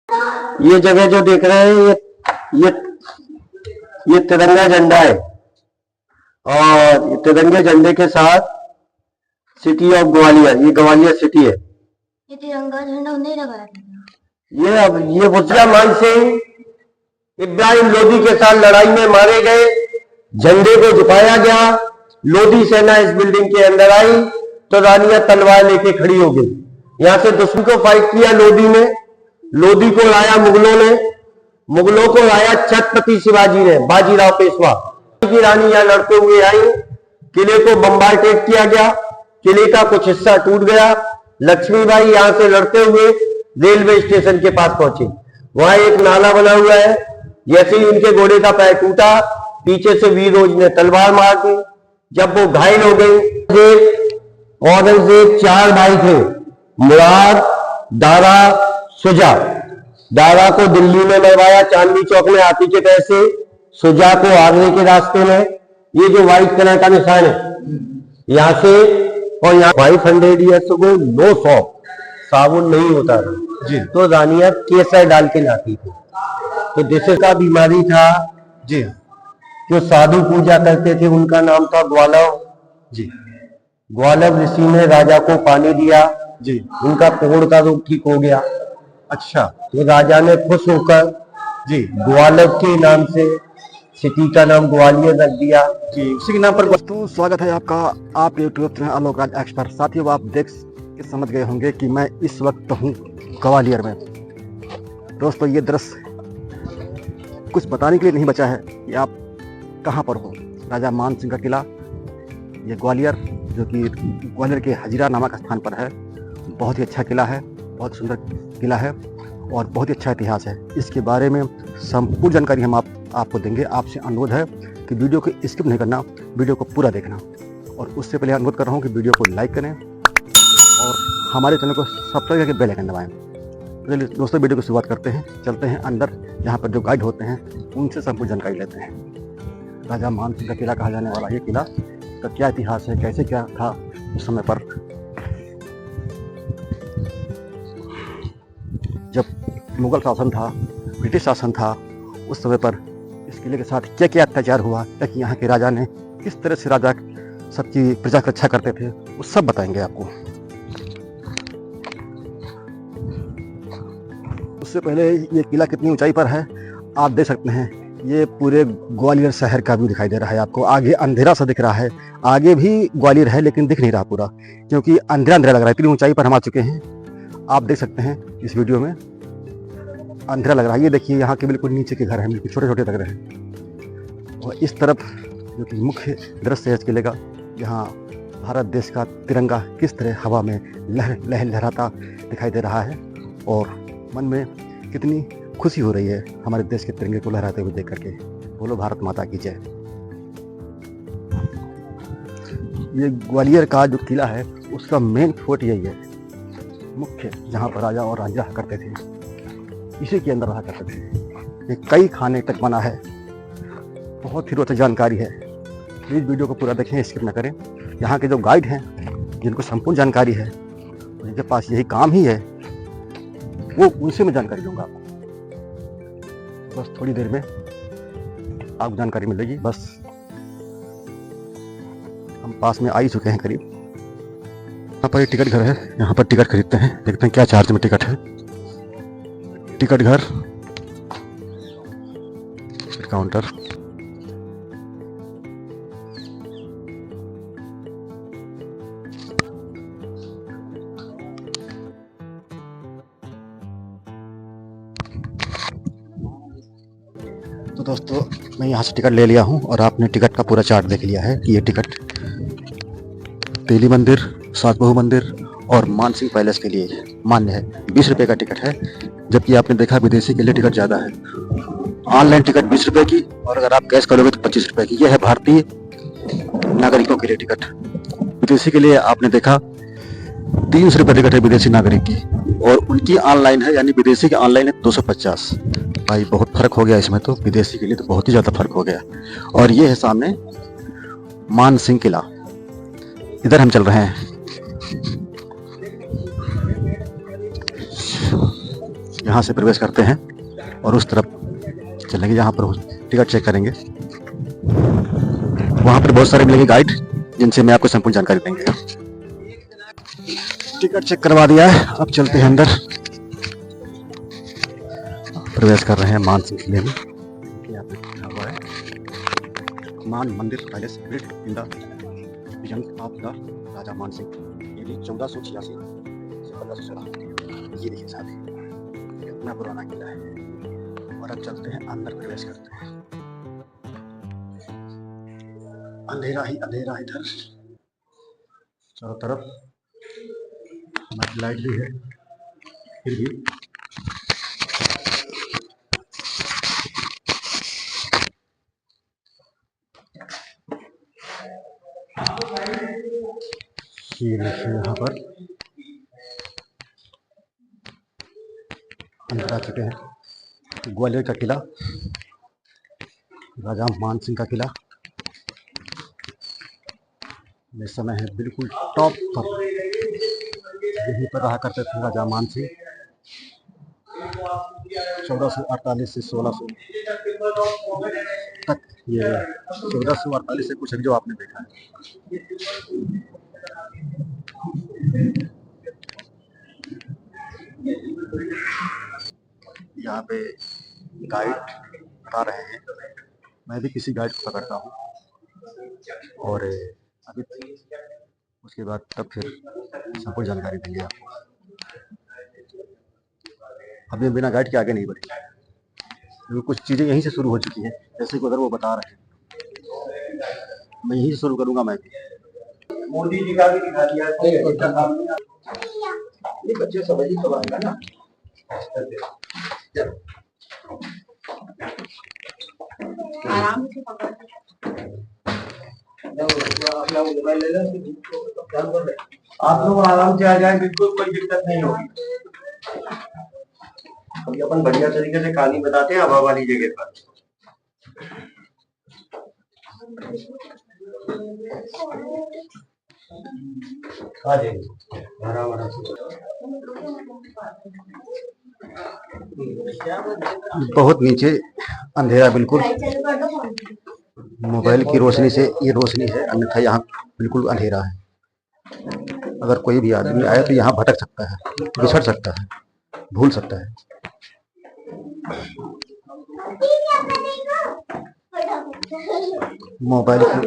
ये जगह जो देख रहे हैं ये ये तिरंगा झंडा है और तिरंगे झंडे के साथ सिटी ऑफ ग्वालियर, ये ग्वालियर सिटी है। ये तिरंगा झंडा नहीं लगाया था। ये मुसलमान सिंह इब्राहिम लोदी के साथ लड़ाई में मारे गए, झंडे को झुकाया गया। लोदी सेना इस बिल्डिंग के अंदर आई तो रानियां तलवार लेके खड़ी हो गई। यहां से दुश्मन को फाइट किया लोदी ने, लोदी को लाया मुगलों ने, मुगलों को लाया छत्रपति शिवाजी ने, बाजीराव पेशवा की रानी यहां लड़ते हुए आई। किले को बम्बार्टेड किया गया, किले का कुछ हिस्सा टूट गया। लक्ष्मीबाई यहां से लड़ते हुए रेलवे स्टेशन के पास पहुंची। वहां एक नाला बना हुआ है, जैसे ही उनके घोड़े का पैर टूटा पीछे से वीरोज ने तलवार मार दी। जब वो घायल हो गई, औरंगजेब 4 भाई थे, मुराद, दारा, सुजा। दारा को दिल्ली में मरवाया चांदनी चौक में हाथी के पैर से, सुजा को आगरे के रास्ते में। ये जो व्हाइट कलर का निशान है यहां से, और यहाँ 500 ईयर्स को नो सॉप, साबुन नहीं होता था जी, तो रानियां केसर डाल के लाती थी। तो जैसे का बीमारी था जी, जो साधु पूजा करते थे उनका नाम था ग्वालव जी। ग्वालव ऋषि ने राजा को पानी दिया जी, उनका कोढ़ का रोग ठीक हो गया। अच्छा, तो राजा ने खुश होकर जी ग्वालव के नाम से सिटी का नाम ग्वालियर रख दिया जी, उसी के नाम पर। दोस्तों स्वागत है आपका आप YouTube channel Alok Raj expert. साथियों आप देख के समझ गए होंगे कि मैं इस वक्त हूँ ग्वालियर में। दोस्तों ये दृश्य कुछ बताने के लिए नहीं बचा है कि आप कहाँ पर हो। राजा मान सिंह का किला, ये ग्वालियर, जो कि ग्वालियर के हजीरा नामक स्थान पर है। बहुत ही अच्छा किला है, बहुत सुंदर किला है और बहुत ही अच्छा इतिहास है। इसके बारे में संपूर्ण जानकारी हम आपको देंगे। आपसे अनुरोध है कि वीडियो को स्किप नहीं करना, वीडियो को पूरा देखना। और उससे पहले अनुरोध कर रहा हूँ कि वीडियो को लाइक करें और हमारे चैनल को सब्सक्राइब करके बेल आइकन दबाएं। चलिए दोस्तों वीडियो की शुरुआत करते हैं, चलते हैं अंदर, जहाँ पर जो गाइड होते हैं उनसे संपूर्ण जानकारी लेते हैं। राजा मान सिंह का किला कहा जाने वाला ये किला का क्या इतिहास है, कैसे क्या था उस समय पर, जब मुगल शासन था, ब्रिटिश शासन था, उस समय पर इस किले के साथ क्या क्या अत्याचार हुआ, ताकि यहाँ के राजा ने किस तरह से राजा सबकी प्रजा की रक्षा करते थे, वो सब बताएंगे आपको। उससे पहले ये किला कितनी ऊंचाई पर है आप देख सकते हैं। ये पूरे ग्वालियर शहर का व्यू दिखाई दे रहा है आपको। आगे अंधेरा सा दिख रहा है, आगे भी ग्वालियर है लेकिन दिख नहीं रहा पूरा, क्योंकि अंधेरा अंधेरा लग रहा है। इतनी ऊंचाई पर हम आ चुके हैं, आप देख सकते हैं इस वीडियो में अंधेरा लग रहा है। ये देखिए यहाँ के बिल्कुल नीचे के घर हैं, बिल्कुल छोटे छोटे लग रहे हैं। और इस तरफ जो कि मुख्य दृश्य है इस किले का, यहाँ भारत देश का तिरंगा किस तरह हवा में लहराता दिखाई दे रहा है और मन में कितनी खुशी हो रही है हमारे देश के तिरंगे को लहराते हुए देख करके। बोलो भारत माता की जय। ये ग्वालियर का जो किला है उसका मेन फोर्ट यही है, मुख्य, जहाँ पर राजा और रानी रहा करते थे, इसी के अंदर रहा करते थे। ये कई खाने तक बना है, बहुत ही रोचक जानकारी है। प्लीज़ वीडियो को पूरा देखें, स्किप न करें। यहाँ के जो गाइड हैं जिनको संपूर्ण जानकारी है, उनके पास यही काम ही है, वो उनसे मैं जानकारी दूंगा आपको। बस थोड़ी देर में आपको जानकारी मिलेगी। बस हम पास में आ ही चुके हैं करीब। यहाँ पर एक टिकट घर है, यहाँ पर टिकट खरीदते हैं, देखते हैं क्या चार्ज में टिकट है। टिकट घर, काउंटर। तो दोस्तों मैं यहाँ से टिकट ले लिया हूँ और आपने टिकट का पूरा चार्ट देख लिया है कि ये टिकट तेली मंदिर, सात बहू मंदिर और मानसिंह पैलेस के लिए मान्य है। 20 रुपये का टिकट है, जबकि आपने देखा विदेशी के लिए टिकट ज़्यादा है। ऑनलाइन टिकट 20 रुपये की और अगर आप कैश करोगे तो 25 रुपये की। यह है भारतीय नागरिकों के लिए टिकट। विदेशी के लिए आपने देखा 300 रुपये टिकट है विदेशी नागरिक की, और उनकी ऑनलाइन है, यानी विदेशी की ऑनलाइन है 250। भाई बहुत फर्क हो गया इसमें, तो विदेशी के लिए तो बहुत ही ज़्यादा फर्क हो गया। और ये है सामने मान सिंह किला, इधर हम चल रहे हैं। यहाँ से प्रवेश करते हैं और उस तरफ चलेंगे, यहाँ पर टिकट चेक करेंगे। वहाँ पर बहुत सारे मिलेंगे गाइड, जिनसे मैं आपको संपूर्ण जानकारी देंगे। टिकट चेक करवा दिया है, अब चलते हैं अंदर। प्रवेश कर रहे हैं मानसिंह किले में। यहाँ पे लिखा हुआ है Man Mandir palace built in the vision of the Raja Mansingh, ये 1486 से 1516। ये देखिए साथ ही कितना पुराना किला है। और अब चलते हैं अंदर, प्रवेश करते हैं। अंधेरा ही अंधेरा इधर चारों तरफ, लाइट भी है फिर भी ये देखिए यहाँ पर अंदर आ चुके हैं। ग्वालियर का किला, राजा मानसिंह का किला। इस समय है बिल्कुल टॉप पर, यहीं पर रहा करते थे राजा मानसिंह 1448 से 1600 तक। ये 1448 से कुछ जो आपने देखा है। यहाँ पे गाइड बता रहे हैं, मैं भी किसी गाइड को पकड़ता हूँ और अभी उसके बाद तब फिर सबको जानकारी देंगे आपको। अभी बिना गाइड के आगे नहीं बढ़ेंगे, क्योंकि कुछ चीज़ें यहीं से शुरू हो चुकी हैं, जैसे कि उधर वो बता रहे हैं। मैं यहीं से शुरू करूँगा। मैं भी मोदी जी का भी दिखा दिया, ये बच्चे समझ ही तो आएगा ना। आराम से पकड़ मोबाइल ले लो, आप लोग आराम से आ जाए, बिल्कुल कोई दिक्कत नहीं होगी। अभी अपन बढ़िया तरीके से कहानी बताते हैं हवा वाली जगह पर। आ जाइए आराम आराम से। बहुत नीचे अंधेरा, बिल्कुल मोबाइल की रोशनी से ये रोशनी है, अन्यथा यहाँ बिल्कुल अंधेरा है। अगर कोई भी आदमी आए तो यहाँ भटक सकता है, बिछड़ सकता है, भूल सकता है। मोबाइल की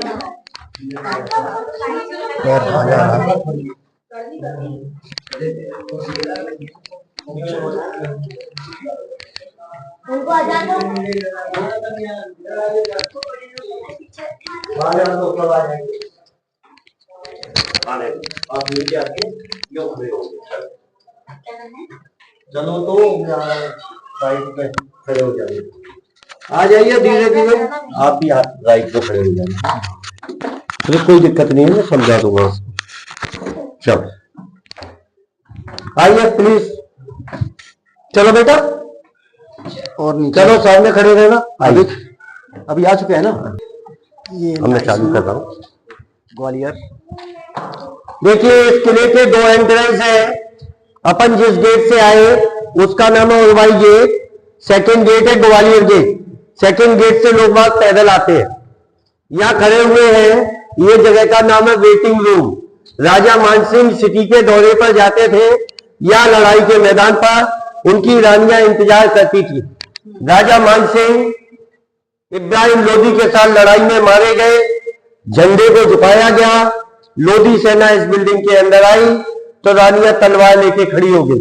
पैर आ जा रहा है। उनको आ जाओ। आप नीचे आके यो खड़े हो, चलो तो साइड पे खड़े हो जाइए। आ जाइए धीरे धीरे, आप भी राइट पे खड़े हो जाइए। चलो कोई दिक्कत नहीं है, मैं समझा दूंगा उसको। चलो आइए प्लीज, चलो बेटा। और नीचे चलो सामने खड़े रहना। अभी आ चुके हैं ना। ये मैं चालू कर रहा हूँ। ग्वालियर देखिए इस किले के दो एंट्रेंस है। अपन जिस गेट से आए उसका नाम है उर्वाई गेट, सेकंड गेट है ग्वालियर गेट। सेकंड गेट से लोग बाग पैदल आते हैं, यहाँ खड़े हुए हैं। ये जगह का नाम है वेटिंग रूम। राजा मानसिंह सिटी के दौरे पर जाते थे या लड़ाई के मैदान पर उनकी रानियां इंतजार करती थी। राजा मानसिंह इब्राहिम लोदी के साथ लड़ाई में मारे गए, झंडे को झुकाया गया। लोदी सेना इस बिल्डिंग के अंदर आई तो रानियां तलवार लेके खड़ी हो गई।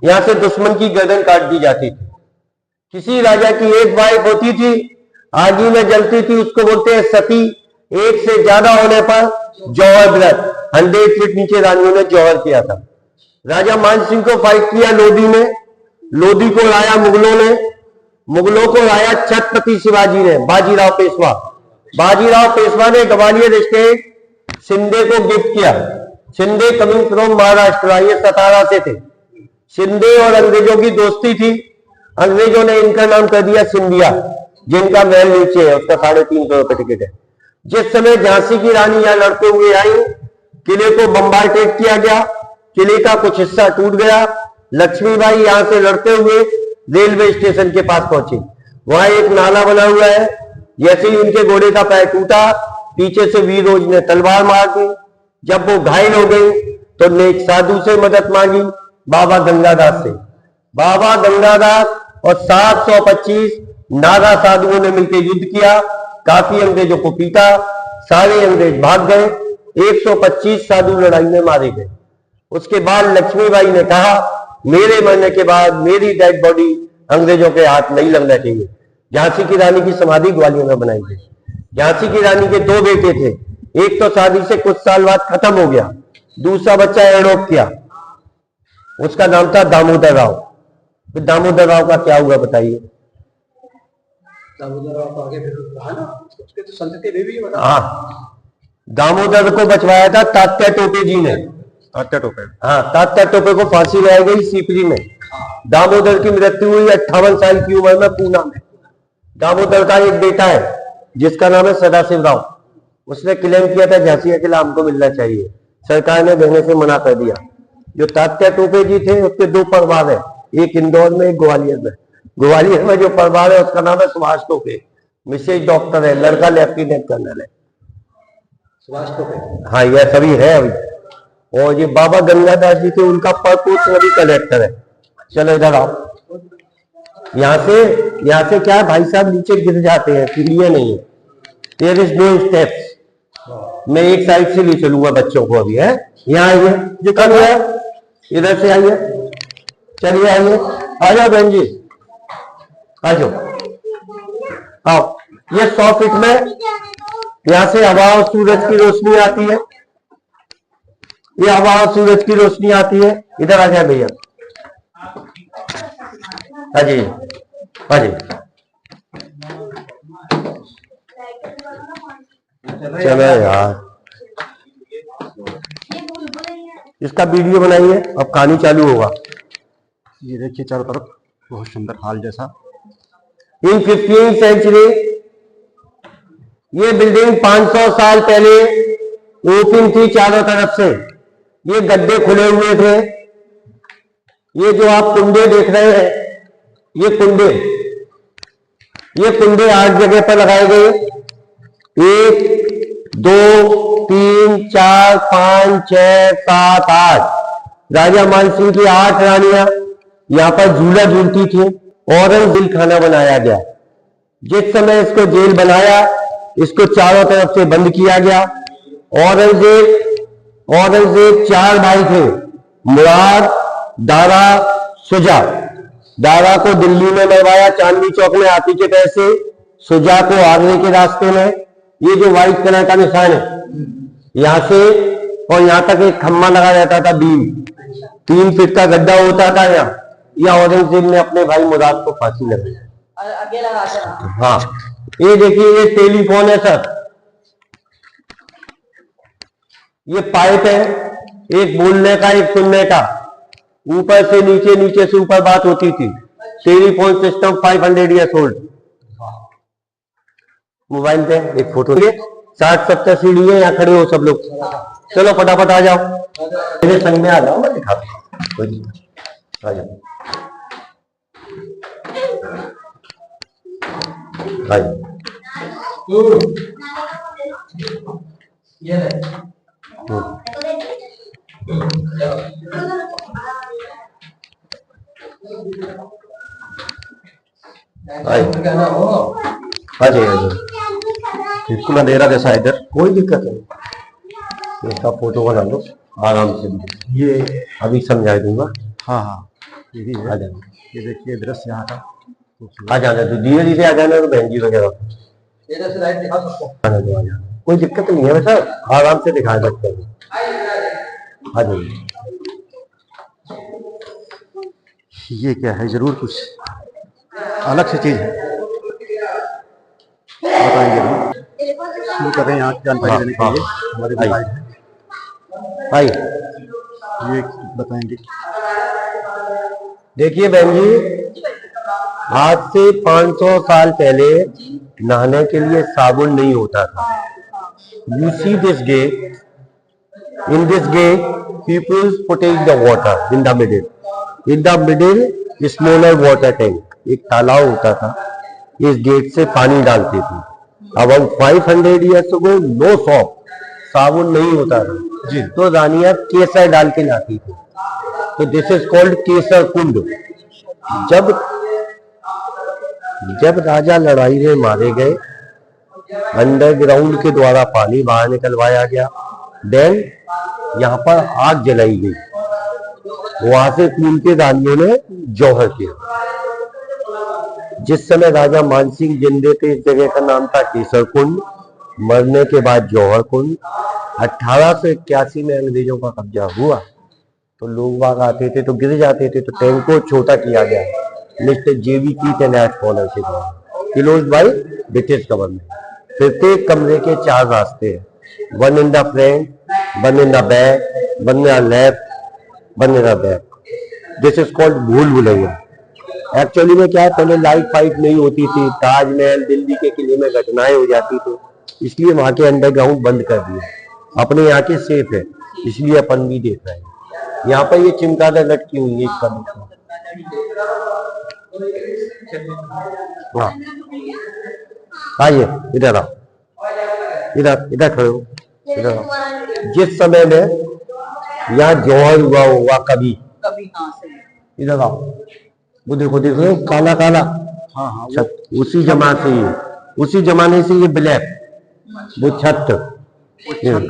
यहां से दुश्मन की गर्दन काट दी जाती थी। किसी राजा की एक वाइफ होती थी, आगी में जलती थी, उसको बोलते हैं सती। एक से ज्यादा होने पर जौहर व्रत, 100 फीट नीचे रानियों ने जौहर किया था। राजा मानसिंह को फाइट किया लोदी ने, लोदी को लाया मुगलों ने, मुगलों को लाया छत्रपति शिवाजी ने, बाजीराव पेशवा। बाजीराव पेशवा ने ग्वालियर स्टेट शिंदे को गिफ्ट किया। शिंदे कमिंग फ्रॉम महाराष्ट्र, ये 17 से थे। शिंदे और अंग्रेजों की दोस्ती थी। अंग्रेजों ने इनका नाम कर दिया सिंधिया, जिनका महल नीचे है, उसका 350 रुपए टिकट है। जिस समय झांसी की रानी यहां लड़ते हुए आई, किले को बम्बार्टेड किया गया, किले का कुछ हिस्सा टूट गया। लक्ष्मीबाई यहाँ से लड़ते हुए रेलवे स्टेशन के पास पहुंची। वहां एक नाला बना हुआ है। जैसे ही उनके घोड़े का पैर टूटा, पीछे से वीरोज ने तलवार मार दी। जब वो घायल हो गए तो ने एक साधु से मदद मांगी, बाबा गंगादास से। बाबा गंगादास और 725 नागा साधुओं ने मिलकर युद्ध किया। काफी अंग्रेजों को पीटा, सारे अंग्रेज भाग गए। 125 साधु लड़ाई में मारे गए। उसके बाद लक्ष्मीबाई ने कहा, मेरे मरने के बाद मेरी डेड बॉडी अंग्रेजों के हाथ नहीं लगना चाहिए। झांसी की रानी की समाधि ग्वालियर में बनाई गई। झांसी की रानी के 2 बेटे थे। एक तो शादी से कुछ साल बाद खत्म हो गया, दूसरा बच्चा एडॉप्ट किया, उसका नाम था दामोदर राव। फिर दामोदर राव का क्या हुआ बताइए? दामोदर राव को आगे फिर कहा ना, उसके तो संतति में भी बना। हाँ, दामोदर को बचवाया था तात्या टोपे जी ने। तात्या टोपे। हाँ, तात्या टोपे को फांसी लगाई गई सीपरी में। दामोदर की मृत्यु हुई 58 साल की उम्र में पूना में। दामोदर का एक बेटा है जिसका नाम है सदाशिव राव। उसने क्लेम किया था झांसी का किला हमको मिलना चाहिए, सरकार ने देने से मना कर दिया। जो तात्या टोपे जी थे उसके 2 परिवार है, एक इंदौर में, एक ग्वालियर में। ग्वालियर में जो परिवार है उसका नाम है सुभाष टोपे, मिसेज डॉक्टर है, लड़का लेफ्टिनेंट कर्नल है। सुभाष टोपे। हाँ, यह सभी है अभी। और ये बाबा गंगादास जी थे, उनका परपोत्र अभी कलेक्टर है। चलो इधर आओ। यहाँ से क्या है भाई साहब, नीचे गिर जाते हैं, सीढ़ियां नहीं है। There is no steps. मैं एक साइड से ले चलूंगा बच्चों को अभी। है यहाँ आइए, जो कल है इधर से आइए, चलिए आइए, आ जाओ बहन जी, आ जाओ, आओ। ये 100 फीट में यहाँ से हवा और सूरज की रोशनी आती है। ये हवा और सूरज की रोशनी आती है। इधर आ जाए भैया, हाँ जी, हाँ जी। चलो यार, इसका वीडियो बनाइए, अब कहानी चालू होगा। ये देखिए चारों तरफ बहुत सुंदर हाल जैसा। इन 15th सेंचुरी ये बिल्डिंग 500 साल पहले ओपन थी चारों तरफ से। ये गड्ढे खुले हुए थे। ये जो आप कुंडे देख रहे हैं, ये कुंडे 8 जगह पर लगाए गए। 1 2 3 4 5 6 7 8 राजा मानसिंह की 8 रानियां यहाँ पर झूला झूलती थी। औरंगजेब खाना बनाया गया। जिस समय इसको जेल बनाया, इसको चारों तरफ से बंद किया गया। औरंगजेब 4 भाई थे, मुराद, दारा, सुजा। दारा को दिल्ली में मरवाया चांदनी चौक में हाथी के पैर से, सुजा को आगरे के रास्ते में। ये जो व्हाइट कलर का निशान है, यहां से और यहां तक एक खम्मा लगा रहता था, बीम 3 फीट का गड्ढा होता था यहाँ। या औरंगजेब ने अपने भाई मुराद को फांसी लगाई। हाँ, ये देखिए, ये टेलीफोन है सर। ये पाइप है, एक बोलने का एक सुनने का। ऊपर से नीचे, नीचे से ऊपर बात होती थी। Telephone system 500 years old. Mobile पे एक फोटो, 60-70 सीढ़ी है, यहाँ खड़े हो सब लोग। चलो फटाफट आ जाओ, मेरे संग में आ जाओ, मैं दिखाता हूँ। आ जाओ भाई। ये बिल्कुल अंधेरा जैसा इधर। कोई दिक्कत नहीं, इसका फोटो बना लो आराम से। ये अभी समझा दूंगा। हाँ हाँ, ये भी आ है। जाना, ये देखिए दृश्य यहाँ का। आ जाना, तो धीरे धीरे आ जाना। तो बहन जी वगैरह इधर से लाइट दिखा सबको। आने दो, आ जाना, कोई दिक्कत नहीं है। वैसा आराम से दिखा सकते हैं। आ जाइए। ये क्या है, जरूर कुछ अलग सी चीज है, बताएंगे हम। शुरू कर रहे हैं यहाँ की जानकारी देने के लिए हमारे भाई हैं। भाई ये बताएंगे। देखिए बहन जी, आज से 500 साल पहले नहाने के लिए साबुन नहीं होता था। You see this gate, in this gate people putting the water in the middle. In the middle smaller water tank, एक तालाब होता था, इस गेट से पानी डालते थे। About 500 years ago no soap, साबुन नहीं होता था जी। तो रानियां केसर डाल के नहाती थी, तो दिस इज कॉल्ड केसर कुंड। जब राजा लड़ाई में मारे गए, अंडरग्राउंड के द्वारा पानी बाहर निकलवाया गया, देन यहाँ पर आग जलाई गई, वहां से खून के रानियों ने जौहर किया। जिस समय राजा मानसिंह जिंदे थे इस जगह का नाम था केसर कुंड, मरने के बाद जौहर कुंड। 1881 में अंग्रेजों का कब्जा हुआ तो लोग बाग आते थे तो गिर जाते थे, तो टैंक को छोटा किया गया मिस्टर जेवी की तैनात scholarship close by British government. प्रत्येक कमरे के 4 रास्ते हैं, one in the front, one in the back, one in the left, one in the back. This is called भूल भुलैया। एक्चुअली में क्या है, पहले लाइट फाइट नहीं होती थी, ताजमहल दिल्ली के किले में घटनाएं हो जाती थी, इसलिए वहां के अंडरग्राउंड बंद कर दिए। अपने यहाँ के सेफ है, इसलिए अपन भी देख रहे हैं। यहाँ पर ये चिमगादड़ लटकी हुई है इसका दूसरा। हाँ आइए इधर आओ, इधर इधर खड़े हो, इधर आओ। जिस समय में यहाँ जौहर हुआ होगा कभी, इधर आओ, वो देखो देखो काला काला, हाँ छत उसी जमाने से ये, उसी जमाने से ये ब्लैक, वो छत,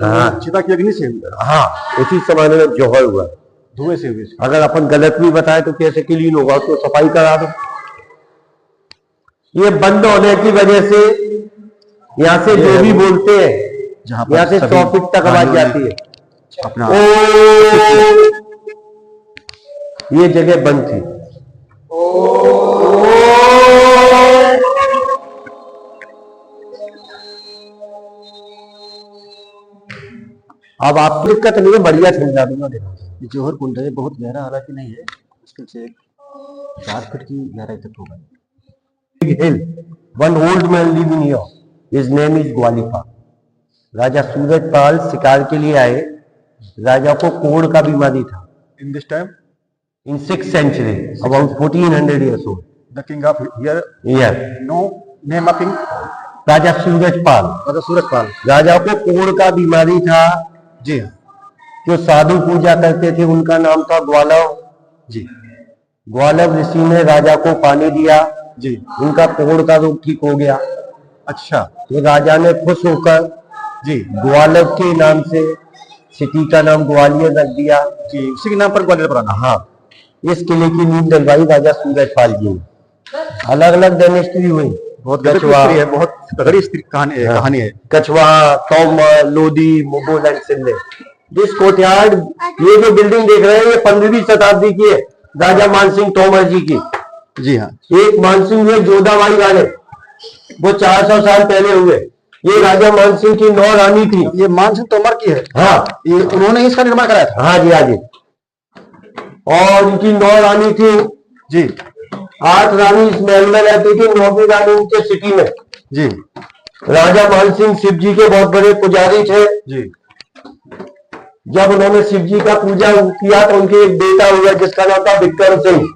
हाँ चिता की अग्नि से हाँ उसी जमाने में जौहर हुआ। धुएं से हुई। अगर अपन गलत भी बताए तो कैसे क्लीन होगा, उसको सफाई करा दो। ये बंद होने की वजह से यहाँ से जो भी बोलते हैं, यहाँ से 100 फीट तक आवाज जाती है अपना। ये जगह बंद थी। अब आपको दिक्कत नहीं है, बढ़िया समझा दूंगा। देखो जौहर कुंड है, बहुत गहरा हालांकि नहीं है, मुश्किल से 4 फीट की गहराई तक होगा। Hill, one old man living here, his name is Gwalifa. Raja Surajpal शिकार के लिए आए, राजा को कोढ़ का बीमारी था। In this time in 6th century, about 1400 years old. The king of here Yeah. No name of king Raja Surajpal, Raja Surajpal. राजा को कोढ़ का बीमारी था। जी जो साधु पूजा करते थे उनका नाम था ग्वालव जी ग्वालव ऋषि ने राजा को पानी दिया जी। उनका कोढ़ का रोग ठीक हो गया। अच्छा तो राजा ने खुश होकर जी ग्वालव के नाम से सिटी का नाम ग्वालियर रख दिया। जी, उसी के नाम पर ग्वालियर पड़ा। हाँ, इस किले की नींव डलवाई राजा सूरजपाल जी ने। अलग अलग डायनेस्टी हुई, बहुत कछवा है, बहुत तगड़ी कहानी है। Kachhwa, Tomar, Lodhi, Mughal and Shinde. This courtyard, ये जो बिल्डिंग देख रहे हैं ये 15वीं शताब्दी की है, राजा मानसिंह तोमर जी की। जी हाँ। एक मानसिंह हुए जोधाबाई वाले, वो 400 साल पहले हुए। ये राजा मानसिंह की 9 रानी थी। ये मानसिंह तोमर की है। हाँ, ये उन्होंने इसका निर्माण कराया था। हाँ जी, हाँ जी। और इनकी 9 रानी थी जी। 8 रानी इस महल में रहती थी, 9वीं रानी उनके सिटी में। जी। राजा मानसिंह शिव जी के बहुत बड़े पुजारी थे। जी। जब उन्होंने शिव जी का पूजा किया तो उनके एक बेटा हुआ जिसका नाम था विक्रम सिंह।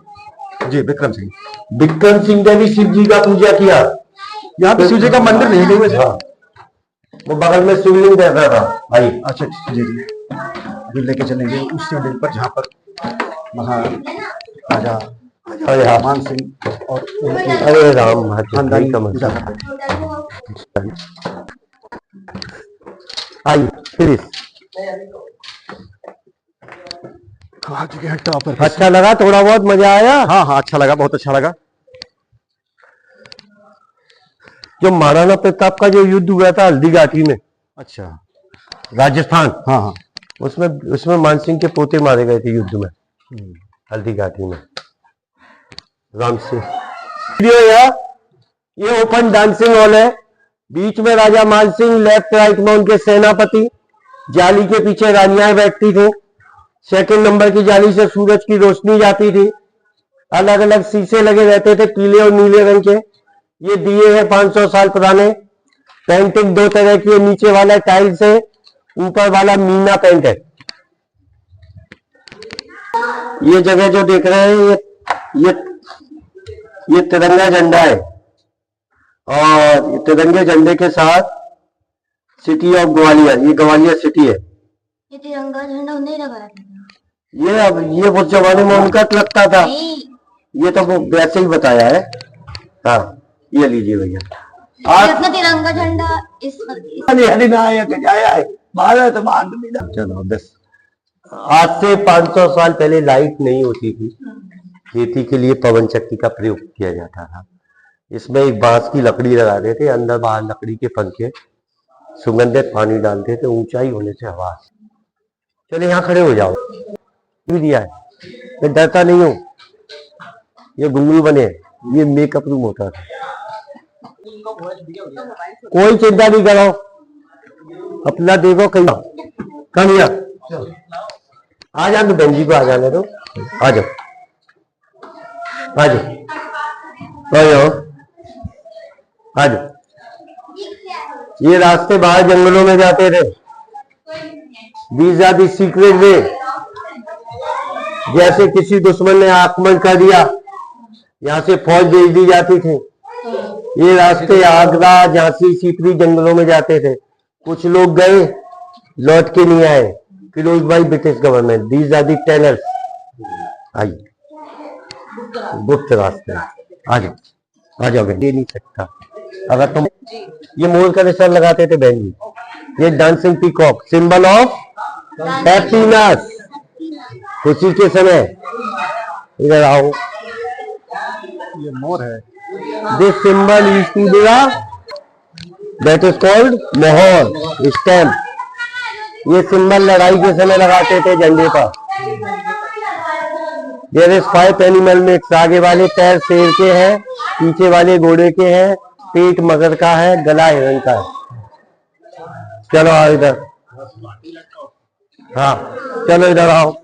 जी, विक्रम सिंह। विक्रम सिंह ने भी शिव जी का पूजा किया। यहाँ पे शिव जी का मंदिर नहीं है वैसे। हाँ, वो बगल में शिवलिंग रहता था भाई। अच्छा जी जी, अभी लेके चलेंगे उस शिवलिंग पर जहाँ पर महाराजा अरे हाँ, मान सिंह और उनके अरे राम खानदानी का पूजा मतलब करते हैं। आइए प्लीज। आ चुके हैं टॉप पर। अच्छा लगा, थोड़ा बहुत मजा आया। हाँ हाँ, अच्छा लगा, बहुत अच्छा लगा। जो महाराणा प्रताप का जो युद्ध हुआ था हल्दी घाटी में, अच्छा। राजस्थान, हाँ हाँ। उसमें मानसिंह के पोते मारे गए थे युद्ध में, हल्दी घाटी में, राम सिंह। ये ओपन डांसिंग हॉल है। बीच में राजा मानसिंह, लेफ्ट राइट में उनके सेनापति, जाली के पीछे रानियां बैठती थी। 2nd नंबर की जाली से सूरज की रोशनी जाती थी। अलग अलग शीशे लगे रहते थे, पीले और नीले रंग के। ये दिए हैं 500 साल पुराने। पेंटिंग 2 तरह की है, नीचे वाला टाइल्स है, ऊपर वाला मीना पेंट है। ये जगह जो देख रहे हैं ये ये तिरंगा झंडा है और ये तिरंगे झंडे के साथ सिटी ऑफ ग्वालियर, ये ग्वालियर सिटी है। ये तिरंगा झंडा उन्हें लगाया था। ये अब ये उस जमाने में उनका लगता था, नहीं, ये तो वो वैसे ही बताया है। हाँ ये लीजिए भैया। ये अपना तिरंगा झंडा इस अधिनायक जाया है भारत माता। चलो बस। आज से 500 साल पहले लाइट नहीं होती थी, खेती के लिए पवन चक्की का प्रयोग किया जाता था। इसमें एक बांस की लकड़ी लगाते थे, अंदर बाहर लकड़ी के पंखे, सुगंधित पानी डालते थे, ऊंचाई होने से आवाज। चले यहाँ खड़े हो जाओ, भी दिया है, मैं डरता नहीं हूँ। ये घुंघरू बने, ये मेकअप रूम होता था। कोई चिंता नहीं करो, अपना देखो कहीं कम या आ जाओ, तो बहन जी को आ जाने दो। आ जाओ आ जाओ आ जाओ। ये रास्ते बाहर जंगलों में जाते थे, these are the secret way. जैसे किसी दुश्मन ने आक्रमण कर दिया, यहाँ से फौज भेज दी जाती थी। ये रास्ते आगरा, झांसी, सीपरी जंगलों में जाते थे। कुछ लोग गए, लौट के नहीं आए, close by British government. These are the tailors. आइए, गुप्त रास्ते। आ जाओ आ जाओ, दे नहीं सकता अगर तुम। ये मोर का निशान लगाते थे बहन जी। ये dancing peacock, symbol of happiness, खुशी के समय। इधर आओ, ये मोर है। This symbol is to that is called मोहर स्टैम्प। ये सिंबल लड़ाई के समय लगाते थे झंडे पर। There is 5 animal mix. आगे वाले पैर शेर के हैं, पीछे वाले घोड़े के हैं, पेट मगर का है, गला हिरण का है। चलो आओ इधर। हाँ चलो इधर आओ,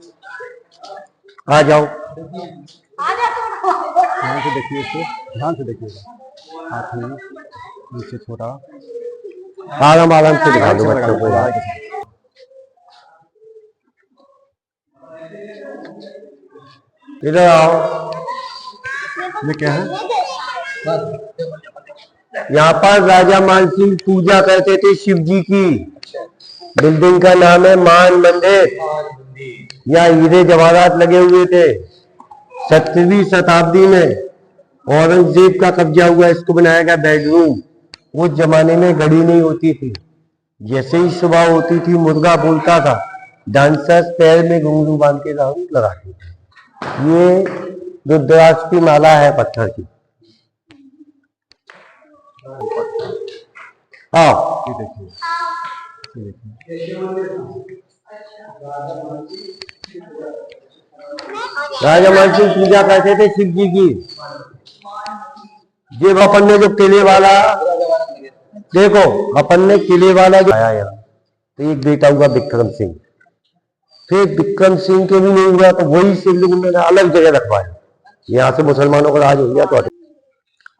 आ जाओ। ध्यान से देखिए इसको, ध्यान से देखिएगा। हाथी नीचे छोटा, आराम आराम से दिखा दो बच्चों को। इधर आओ। ये क्या है? यहाँ पर राजा मानसिंह पूजा करते थे शिव जी की। बिल्डिंग का नाम है मान मंदिर। यहाँ हीरे जवाहरात लगे हुए थे। 17वीं शताब्दी में औरंगजेब का कब्जा हुआ, इसको बनाया गया बेडरूम। उस जमाने में घड़ी नहीं होती थी, जैसे ही सुबह होती थी मुर्गा बोलता था, डांसर्स पैर में घुंघरू बांध के राउंड लगाते थे। ये रुद्राक्ष की माला है पत्थर की। आओ ये देखिए, ये देखिए। राजा मानसिंह पूजा करते थे शिव जी की। ये अपन ने जो किले वाला, देखो अपन ने किले वाला जो आया यहाँ, तो एक बेटा हुआ विक्रम सिंह। फिर विक्रम सिंह के भी नहीं हुआ, तो वही शिवलिंग मैंने अलग जगह रखवाया। यहाँ से मुसलमानों का राज हो गया। तो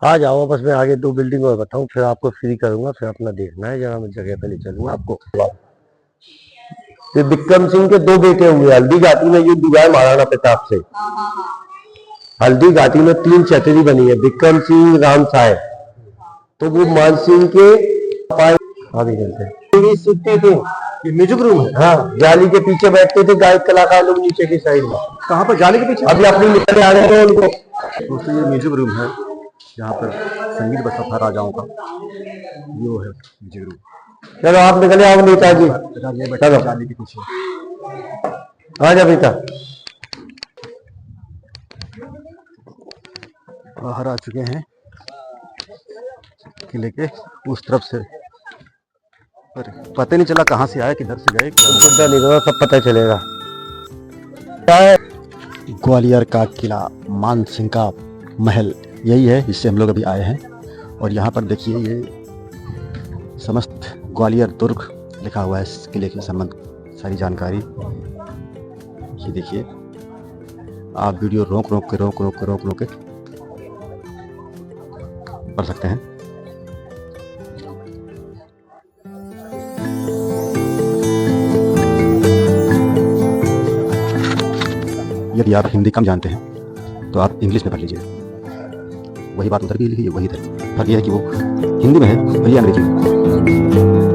आ जाओ, बस मैं आगे 2 बिल्डिंग और बताऊं, फिर आपको फ्री करूंगा, फिर अपना देखना है जरा, मैं जगह पे ले चलूंगा आपको। फिर विक्रम सिंह के 2 बेटे हुए। हल्दी घाटी में युद्ध हुआ है महाराणा प्रताप से। हल्दी घाटी में 3 छतरी बनी है, विक्रम सिंह, राम साहेब। तो वो मान सिंह के आगे चलते थी। ये म्यूजिक रूम है। हाँ, जाली के पीछे बैठते थे गायक कलाकार लोग नीचे की साइड में। कहाँ पर? जाली के पीछे। अभी अपनी निकल आ रहे थे उनको। दोस्तों ये म्यूजिक रूम है, यहाँ पर संगीत बजता था राजाओं का। ये वो है म्यूजिक रूम। चलो आप निकले आओ नेताजी। चलो जाली के पीछे आ जा बेटा। बाहर आ चुके हैं किले के उस तरफ से। पर पता नहीं चला कहाँ से आए, किधर से गए। चिंता नहीं करो, सब पता चलेगा। क्या है? ग्वालियर का किला, मान सिंह का महल, यही है, इससे हम लोग अभी आए हैं। और यहाँ पर देखिए ये समस्त ग्वालियर दुर्ग लिखा हुआ है, इस किले के संबंध सारी जानकारी। ये देखिए, आप वीडियो रोक रोक के पढ़ सकते हैं। यदि आप हिंदी कम जानते हैं तो आप इंग्लिश में पढ़ लीजिए। वही बात उधर भी लिखी है, वही इधर। फर्क यह है कि वो हिंदी में है और ये अंग्रेजी में।